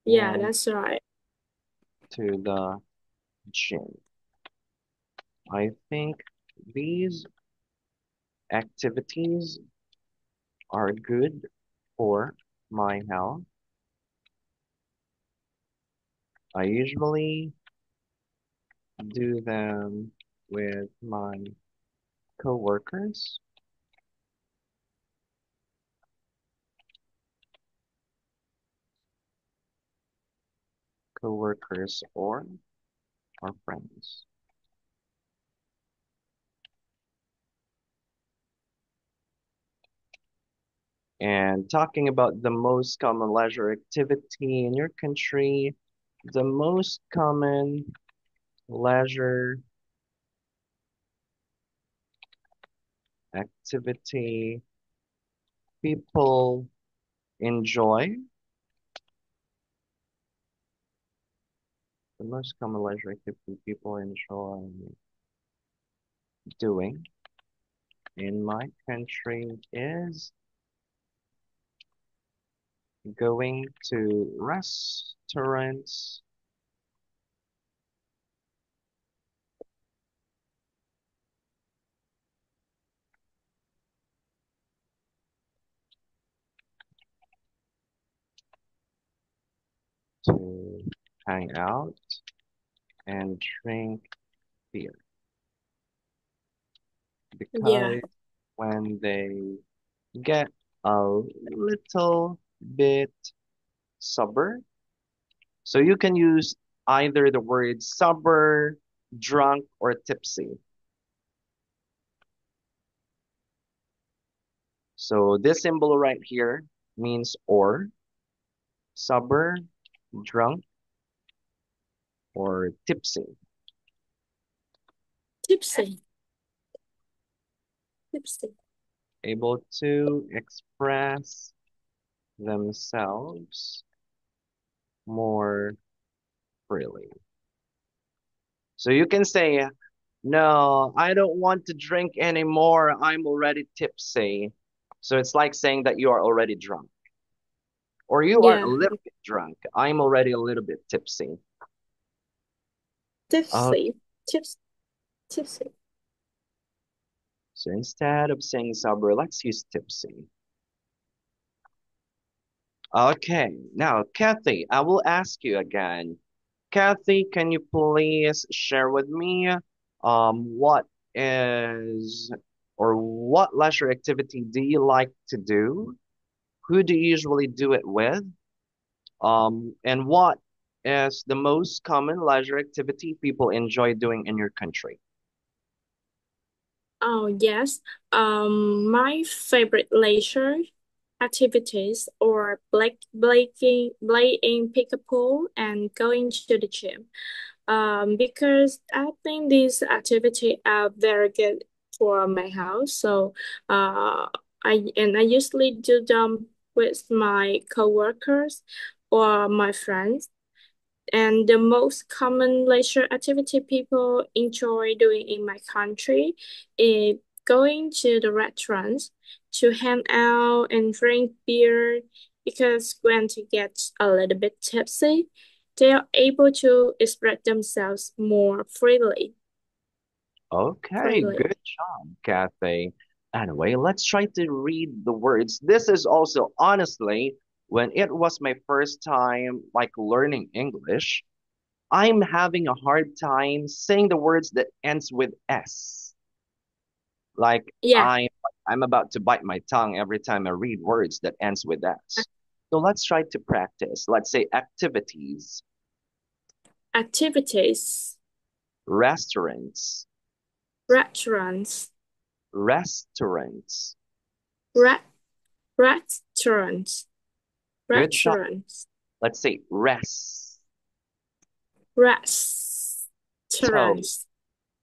Yeah, and that's right. to the gym. I think these activities are good for my health. I usually do them with my coworkers, coworkers or our friends. And talking about the most common leisure activity in your country, the most common leisure activity people enjoy, the most common leisure activity people enjoy doing in my country is going to restaurants, to hang out and drink beer. Yeah. Because when they get a little bit sober, so you can use either the word sober, drunk, or tipsy. So this symbol right here means or, sober, drunk, or tipsy. Tipsy. Tipsy. Able to express themselves more freely. So you can say, no, I don't want to drink anymore. I'm already tipsy. So it's like saying that you are already drunk or you are a Yeah. little bit drunk. I'm already a little bit tipsy. Okay, tipsy, tips, tipsy. so instead of saying sober, let's use tipsy. Okay, now Kathy, I will ask you again. Kathy, can you please share with me what is or what leisure activity do you like to do? Who do you usually do it with? And what is the most common leisure activity people enjoy doing in your country? Oh, yes. My favorite leisure activities are playing pickleball and going to the gym. Because I think these activities are very good for my house. So, I usually do them with my coworkers or my friends. And the most common leisure activity people enjoy doing in my country is going to the restaurants to hang out and drink beer because when they get a little bit tipsy, they are able to express themselves more freely. Okay, Freely. good job, Kathy. Anyway, let's try to read the words. This is also honestly, when it was my first time like learning English, I'm having a hard time saying the words that ends with S. Like Yeah, I'm about to bite my tongue every time I read words that ends with S. So let's try to practice. Let's say activities, activities, restaurants, restaurants, restaurants. re restaurants, Good job. restaurants, Let's say rest. So, restaurants,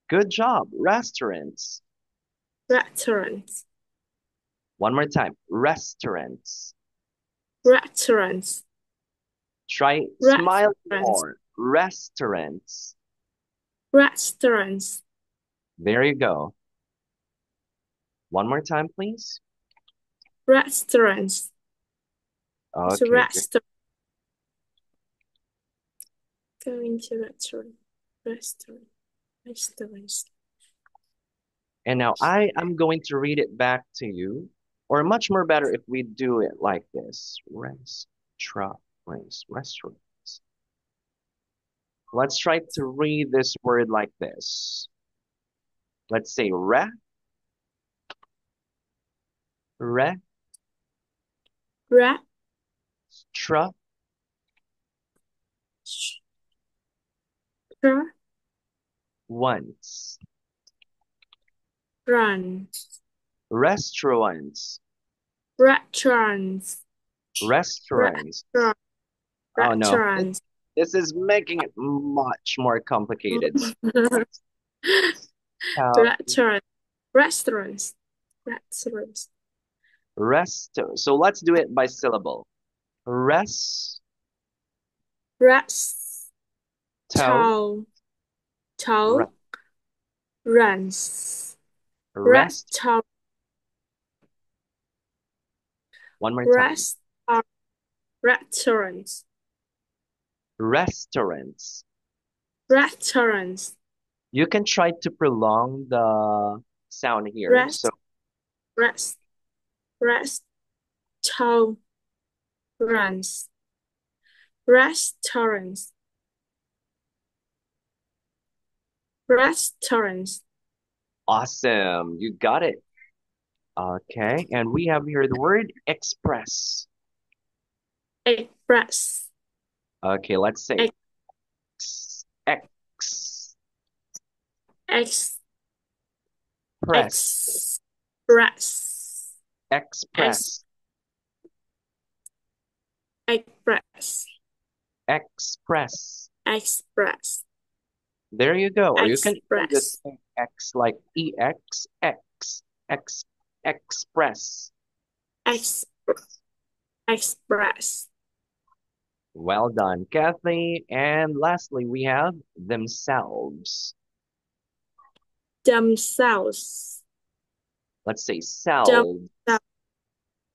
good job. Restaurants. restaurants, One more time. Restaurants. restaurants, Try smile restaurants, more. Restaurants. restaurants, There you go. One more time, please. restaurants. It's a Okay, good. restaurant. Going to restaurant, restaurant, restaurants. And now I am going to read it back to you, or much more better if we do it like this. Restaurants. Let's try to read this word like this. Let's say re, Restaurant, tra, once. Restaurants. restaurants, Restaurants. restaurant, Oh no, restaurants. this is making it much more complicated. Uh, Restaurant, restaurants, restaurants, so let's do it by syllable. Rest, toe, restaurant, re- runs, rest. restaurant, One more time. restaurant, restaurants, Restaurants. restaurants, You can try to prolong the sound here. So rest, rest, restaurants, restaurants, restaurants, awesome. You got it. Okay. And we have here the word express. express, Okay, let's say ex, X, ex, press, express, ex, express, express, express. express, There you go. Or you can even just express, say X like EX, X, express. ex, express, Well done, Kathy. And lastly, we have themselves. themselves, Let's say themselves,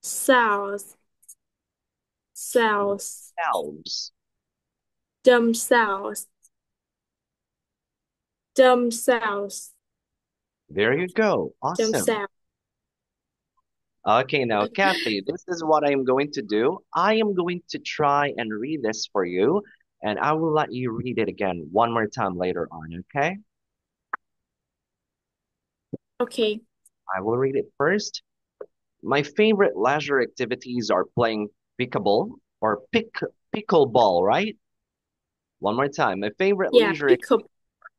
selves, selves, selves, selves. themselves, Themselves. There you go. Awesome. Themselves. Okay, now, Kathy, this is what I'm going to do. I am going to try and read this for you, and I will let you read it again one more time later on, okay? Okay. I will read it first. My favorite leisure activities are playing pickleball or pickleball, right? One more time. My favorite Yeah, leisure pick activity up. is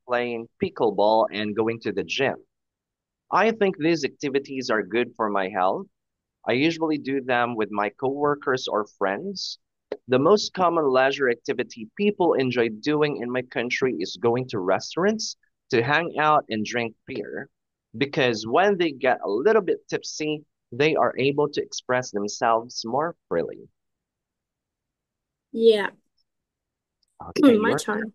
playing pickleball and going to the gym. I think these activities are good for my health. I usually do them with my coworkers or friends. The most common leisure activity people enjoy doing in my country is going to restaurants to hang out and drink beer. Because when they get a little bit tipsy, they are able to express themselves more freely. Yeah. Okay, My you're turn.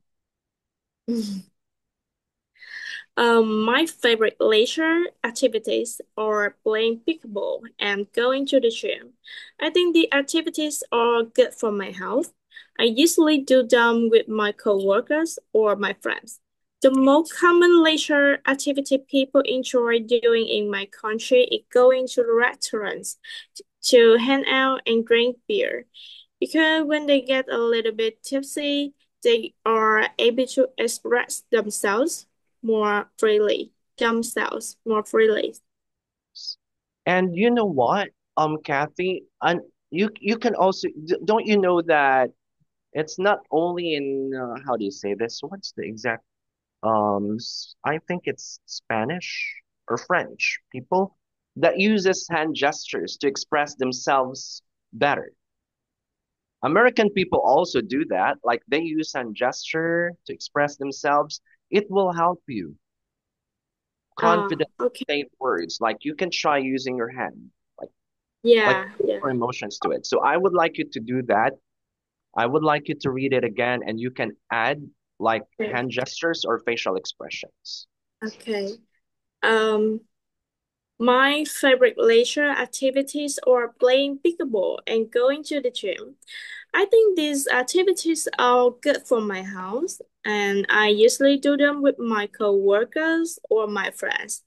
My favorite leisure activities are playing pickleball and going to the gym. I think the activities are good for my health. I usually do them with my coworkers or my friends. The most common leisure activity people enjoy doing in my country is going to the restaurants to hang out and drink beer. Because when they get a little bit tipsy, they are able to express themselves more freely. Themselves more freely. And you know what, Kathy, and you can also don't you know that it's not only in how do you say this? What's the exact I think it's Spanish or French people that uses hand gestures to express themselves better. American people also do that, like they use hand gesture to express themselves. It will help you confidently Okay. say words. Like you can try using your hand, like like Yeah, put yeah. more emotions to it. So I would like you to do that. I would like you to read it again, and you can add like Okay. hand gestures or facial expressions. Okay. Um, my favorite leisure activities are playing pickleball and going to the gym. I think these activities are good for my health, and I usually do them with my coworkers or my friends.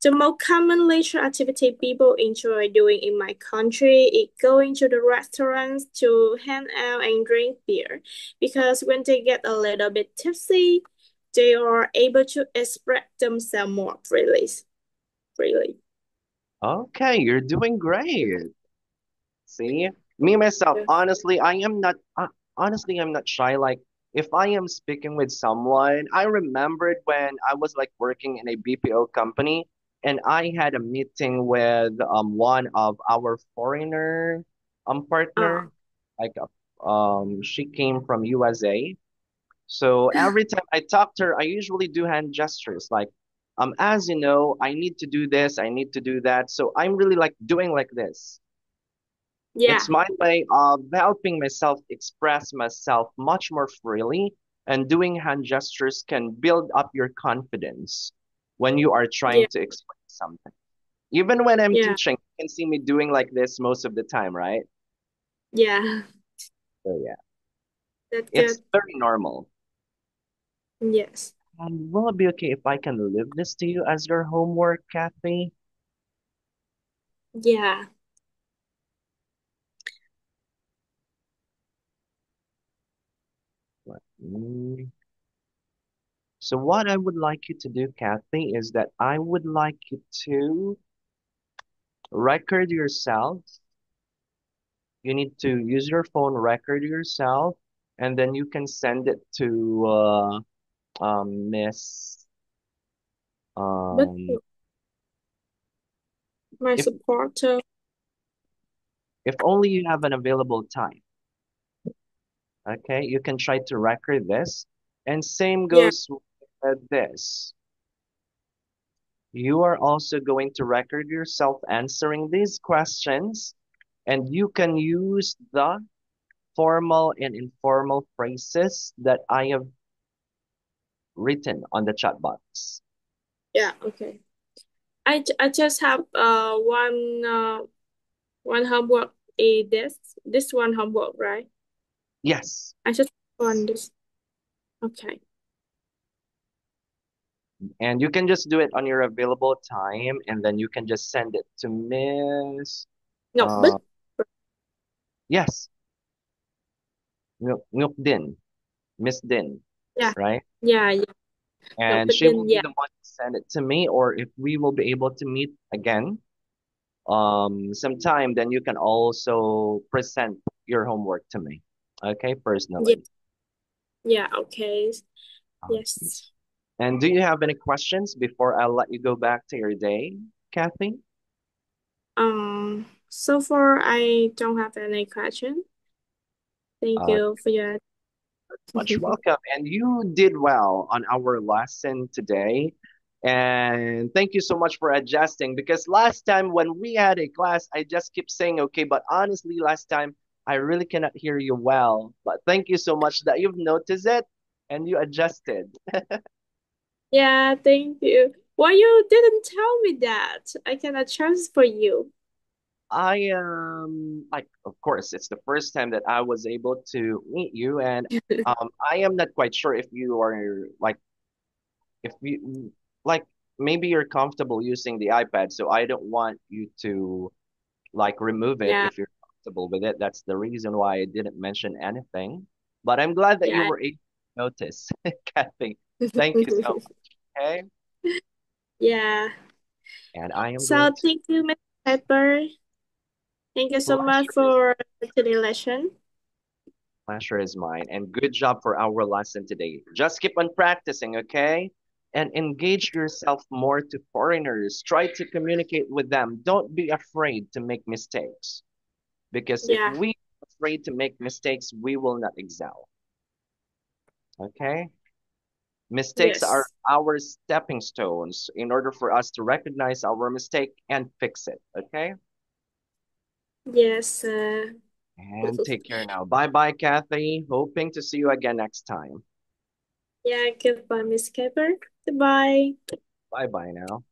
The most common leisure activity people enjoy doing in my country is going to the restaurants to hang out and drink beer. Because when they get a little bit tipsy, they are able to express themselves more freely. Freely. Okay, you're doing great. See, me myself, Yes. honestly, honestly, I'm not shy. Like, if I am speaking with someone, I remembered when I was like working in a BPO company, and I had a meeting with one of our foreigner partner, Uh, like she came from USA. So every time I talk to her, I usually do hand gestures, like as you know, I need to do this, I need to do that. So I'm really like doing like this. yeah, It's my way of helping myself express myself much more freely, and doing hand gestures can build up your confidence when you are trying yeah, to explain something. Even when I'm yeah. teaching, you can see me doing like this most of the time, right? Yeah, So yeah, that's it's good. very normal. Yes. Will it be okay if I can leave this to you as your homework, Kathy? Yeah. Let me- So what I would like you to do, Kathy, is that I would like you to record yourself. You need to use your phone, record yourself, and then you can send it to Miss. But Um, my if supporter, if only you have an available time, okay, you can try to record this. And same yeah, goes with this. You are also going to record yourself answering these questions, and you can use the formal and informal phrases that I have written on the chat box. yeah, okay. I just have one homework is this one homework, right? Yes. I just on this. Okay. And you can just do it on your available time, and then you can just send it to Miss. Ngọc Bích. Uh, yes, Ngọc Din, Miss Din, Yeah. right? Yeah, yeah. Ngọc And Bích she will Đinh, be yeah. the one to send it to me, or if we will be able to meet again, sometime, then you can also present your homework to me, okay, Yeah, personally. yeah, okay. Okay. Yes. And do you have any questions before I let you go back to your day, Kathy? So far I don't have any question. Thank Uh, you for your much welcome. And you did well on our lesson today. And thank you so much for adjusting because last time when we had a class, I just keep saying okay, but honestly, last time I really cannot hear you well. But thank you so much that you've noticed it and you adjusted. Yeah, thank you. Why you didn't tell me that? I can adjust for you. I am like, of course, it's the first time that I was able to meet you, and I am not quite sure if you are like, if you like, maybe you're comfortable using the iPad, so I don't want you to like remove it Yeah, if you're comfortable with it. That's the reason why I didn't mention anything. But I'm glad that you yeah. were able to notice, Kathy. Thank you so much. Okay, Yeah. and I am So going to thank you, Miss Pepper. Thank you so much pleasure. for today's lesson. Pleasure is mine. And good job for our lesson today. Just keep on practicing, okay? And engage yourself more to foreigners. Try to communicate with them. Don't be afraid to make mistakes. Because if Yeah. we are afraid to make mistakes, we will not excel. Okay? Mistakes are Yes. our stepping stones in order for us to recognize our mistake and fix it. Okay? Yes. And take care now. Bye bye, Kathy. Hoping to see you again next time. Yeah, goodbye, Miss Pepper. Goodbye. Bye bye now.